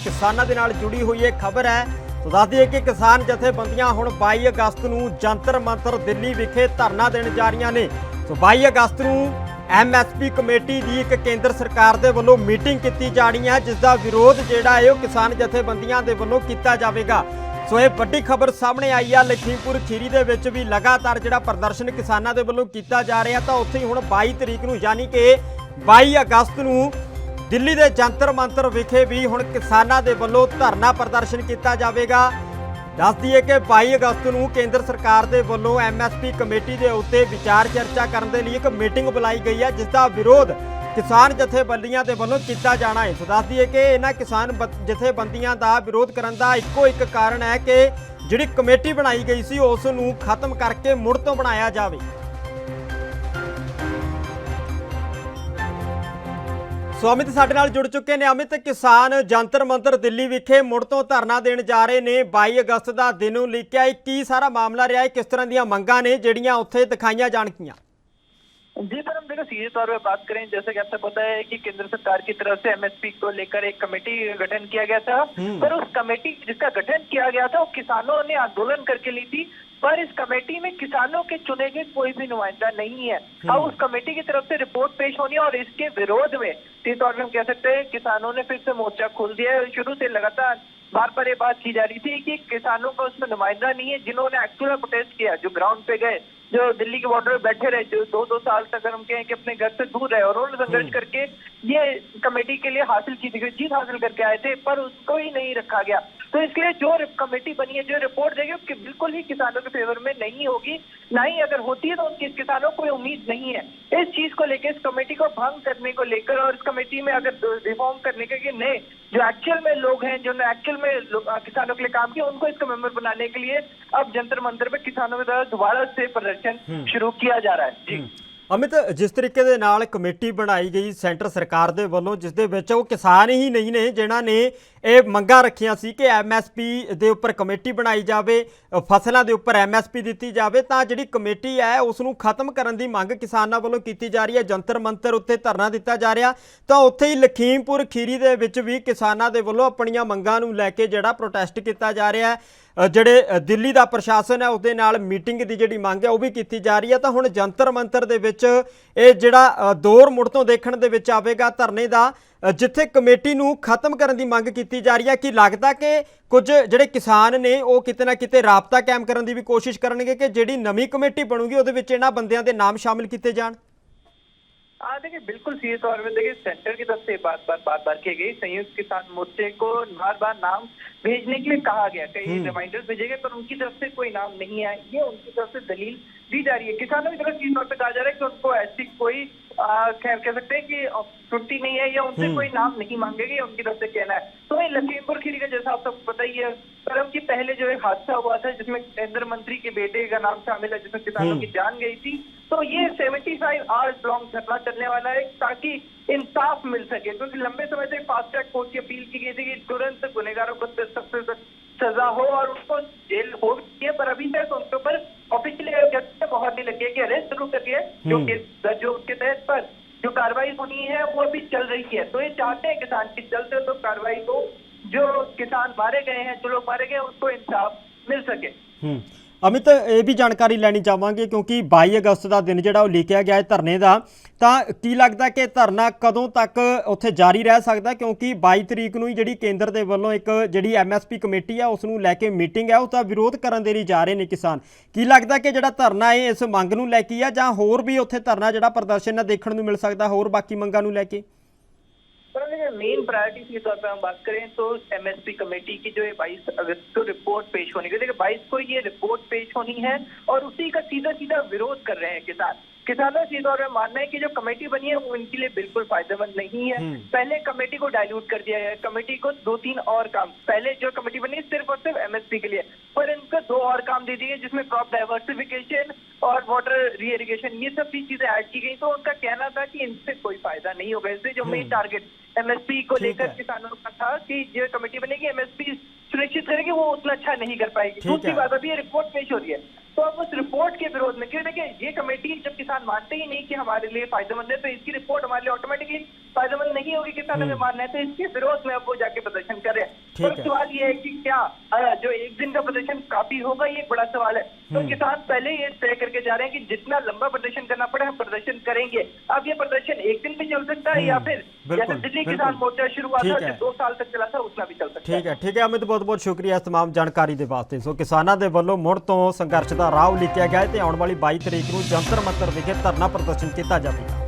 किसानां दे नाल जुड़ी हुई एक खबर है। तो दस दईए कि किसान जथेबंदियां हुण 22 अगस्त नूं जंतर मंतर दिल्ली विखे धरना देण जा रहीआं ने। तो 22 अगस्त नूं MSP कमेटी की एक केंद्र सरकार के वलों मीटिंग की जानी है, जिसका विरोध जिहड़ा है किसान जथेबंदियां के वलों किया जाएगा। सो ये वड्डी खबर सामने आई है। लखीमपुर खीरी दे विच भी लगातार जिहड़ा प्रदर्शन किसानां दे वलों किया जा रहा है। तो उत्थे ही हुण 22 तरीक नूं यानी कि 22 अगस्त नूं दिल्ली के जंतर मंतर विखे भी हुण किसानां दे वलों धरना प्रदर्शन किया जाएगा। दस दईए कि 22 अगस्त नूं केंद्र सरकार के वलों MSP कमेटी के उत्ते विचार चर्चा करने के लिए एक मीटिंग बुलाई गई है, जिसका विरोध किसान जथेबंदियां के वलों किया जाना है। तो दस दईए कि इन्हां किसान जथेबंदियां का विरोध करने का इक्को एक कारण है कि जिहड़ी कमेटी बनाई गई सी उस नूं खत्म करके मुड़ तो बनाया जाए। सो अमित साडे नाल जुड़ चुके ने। अमित, किसान जंतर मंतर दिल्ली विखे मुड़ तो धरना देण जा रहे ने। 22 अगस्त का दिन लिखिया, की सारा मामला रहा है, किस तरह दी मंगां ने जिहड़ियां उत्थे दिखाईयां जाणगियां? जी सर, हम देखो सीधे तौर पर बात करें, जैसे कि आपको पता है कि केंद्र सरकार की तरफ से MSP को लेकर एक कमेटी गठन किया गया था, पर उस कमेटी जिसका गठन किया गया था वो किसानों ने आंदोलन करके ली थी, पर इस कमेटी में किसानों के चुने गए कोई भी नुमाइंदा नहीं है। अब उस कमेटी की तरफ से रिपोर्ट पेश होनी है और इसके विरोध में सीधे तौर पर हम कह सकते हैं किसानों ने फिर से मोर्चा खोल दिया है। शुरू से लगातार बार बार ये बात की जा रही थी कि किसानों का उसमें नुमाइंदा नहीं है, जिन्होंने एक्चुअल में प्रोटेस्ट किया, जो ग्राउंड पे गए, जो दिल्ली के बॉर्डर पे बैठे रहे, जो 2-2 साल तक हम कहें कि अपने घर से दूर रहे और उन्होंने संघर्ष करके ये कमेटी के लिए हासिल की थी, जीत हासिल करके आए थे, पर उसको ही नहीं रखा गया। तो इसलिए जो कमेटी बनी है, जो रिपोर्ट देगी, उसकी बिल्कुल ही किसानों के फेवर में नहीं होगी, ना ही अगर होती है तो उनकी किसानों को उम्मीद नहीं है। इस चीज को लेकर, इस कमेटी को भंग करने को लेकर और इस कमेटी में अगर रिफॉर्म करने के नए जो एक्चुअल में लोग हैं, जो एक्चुअल में किसानों के लिए काम किया, उनको इसका मेंबर बनाने के लिए अब जंतर मंतर पे किसानों के द्वारा दोबारा से प्रदर्शन शुरू किया जा रहा है। जी अमित, जिस तरीके दे नाल कमेटी बनाई गई सेंटर सरकार दे वलों, जिस दे विच वो किसान ही नहीं ने जिन्हां ने ये मंगां रखियां सी कि MSP दे उपर कमेटी बनाई जाए, फसलों के उपर MSP दी जाए, तो जिहड़ी कमेटी है उसनूं खत्म करने की मंग किसानां वलों की जा रही है। जंतर मंतर उत्ते धरना दिता जा रहा, तो उत्थे ही लखीमपुर खीरी दे विच भी किसानां दे वलों अपणियां मंगां नूं लैके जिहड़ा प्रोटेस्ट किया जा रहा है। ਜਿਹੜੇ दिल्ली का प्रशासन है उसदे नाल मीटिंग की जिहड़ी मंग है वह भी की जा रही है। तो हुण जंतर मंतर दे विच ये जिहड़ा दौर मुड़ तो देखण दे विच आवेगा धरने का, जिथे कमेटी नूं खत्म करने की मंग की जा रही है। कि लगता कि कुछ जिहड़े किसान ने वो किते ना किते राबता कायम करने की भी कोशिश करनगे कि जिहड़ी नवीं कमेटी बनूगी उहदे विच इन्हां बंदियां दे नाम शामिल किए जाण? देखिए, बिल्कुल सीधे तौर पर देखिए, सेंटर की तरफ से बात की गई, संयुक्त किसान मोर्चे को बार बार नाम भेजने के लिए कहा गया, कई रिमाइंडर्स भेजे गए, पर उनकी तरफ से कोई नाम नहीं आया। ये उनकी तरफ से दलील दी जा रही है। किसानों की तरफ सीधे तौर पर कहा जा रहा है कि उनको ऐसी कोई खैर कह सकते हैं कि त्रुटि नहीं है या उनसे कोई नाम नहीं मांगेगी, उनकी तरफ से कहना है। तो वही लखीमपुर खीरी का जैसा आप सबको पता ही है, परम की पहले जो एक हादसा हुआ था जिसमें केंद्र मंत्री के बेटे का नाम शामिल है, जिसमें किसानों की जान गई थी, तो ये 75 आवर्स लॉन्ग धरना चलने वाला है ताकि इंसाफ मिल सके, क्योंकि लंबे समय से फास्ट ट्रैक कोर्ट की अपील की गई थी कि तुरंत गुनहगारों को सख्त सजा हो और उनको जेल हो गई है, पर अभी तक उनके ऊपर ऑफिशियली बहुत नहीं लगी है कि अरेस्ट शुरू कर दिया है, जो उसके तहत पर जो कार्रवाई होनी है वो अभी चल रही है। तो ये चाहते हैं किसान की जल्द से जल्द कार्रवाई को, जो किसान मारे गए हैं, जो लोग मारे गए, उनको इंसाफ मिल सके। अमित, ये भी जानकारी लैनी चाहांगे क्योंकि 22 अगस्त का दिन जिहड़ा लिखिया गया है धरने का, तो की लगता कि धरना कदों तक उत्थे जारी रह सकता, क्योंकि 22 तरीक नूं ही जिहड़ी केंद्र दे वल्लों एक जिहड़ी MSP कमेटी है उसनूं लैके मीटिंग है, उसका विरोध करन दे लई जा रहे ने किसान। की लगता कि जिहड़ा धरना है इस मंग नूं लैके है जां होर भी उत्थे धरना जिहड़ा प्रदर्शन है देखण नूं मिल सकदा होर बाकी मंगां नूं लैके? मेन प्रायोरिटी के तौर पर हम बात करें तो MSP कमेटी की जो 22 अगस्त को रिपोर्ट पेश होनी है, देखिए 22 को ये रिपोर्ट पेश होनी है और उसी का सीधा सीधा विरोध कर रहे हैं किसान। किसानों सीधे तौर पर मानना है कि जो कमेटी बनी है वो इनके लिए बिल्कुल फायदेमंद नहीं है। पहले कमेटी को डाइल्यूट कर दिया है, कमेटी को 2-3 और काम, पहले जो कमेटी बनी है सिर्फ और सिर्फ MSP के लिए, पर इनको 2 और काम दे दिए जिसमें क्रॉप डाइवर्सिफिकेशन और वाटर री इरिगेशन, ये सब भी चीजें ऐड की गई। तो उनका कहना था कि इनसे कोई फायदा नहीं होगा। इससे जो मेन टारगेट MSP को लेकर किसानों का था कि जो कमेटी बनेगी MSP सुनिश्चित करेगी, वो उतना अच्छा नहीं कर पाएगी। दूसरी बात, अभी ये रिपोर्ट पेश हो रही है, तो अब उस रिपोर्ट के विरोध में क्यों, देखिए ये कमेटी जब किसान मानते ही नहीं कि हमारे लिए फायदेमंद है, तो इसकी रिपोर्ट हमारे लिए ऑटोमेटिकली फायदेमंद नहीं होगी, किसानों में मानना है। तो इसके विरोध में अब वो जाके प्रदर्शन कर रहे हैं। ठीक पर है। सवाल ये है कि क्या जो एक दिन का प्रदर्शन काफी होगा, ये एक बड़ा सवाल है। तो किसान पहले ये तय करके जा रहे हैं कि जितना लंबा प्रदर्शन करना पड़े हम प्रदर्शन करेंगे। अब ये प्रदर्शन एक दिन भी चल सकता है या फिर जैसे बिल्कुल, दिल्ली बिल्कुल। किसान मोर्चा शुरू हुआ था ठीक जो है। 2 साल तक चला था, उतना भी चल सकता है। ठीक है अमित, बहुत बहुत ਸ਼ੁਕਰੀਆ ਇਸ तमाम ਜਾਣਕਾਰੀ ਦੇ ਵਾਸਤੇ। ਸੋ ਕਿਸਾਨਾਂ ਦੇ ਵੱਲੋਂ ਮੁੜ ਤੋਂ ਸੰਘਰਸ਼ ਦਾ ਰਾਹ ਉਲੀਕਿਆ ਗਿਆ ਹੈ ਤੇ ਆਉਣ ਵਾਲੀ 22 ਤਰੀਕ ਨੂੰ ਜੰਤਰ ਮੰਤਰ ਵਿਖੇ ਧਰਨਾ ਪ੍ਰਦਰਸ਼ਨ ਕੀਤਾ ਜਾਵੇਗਾ।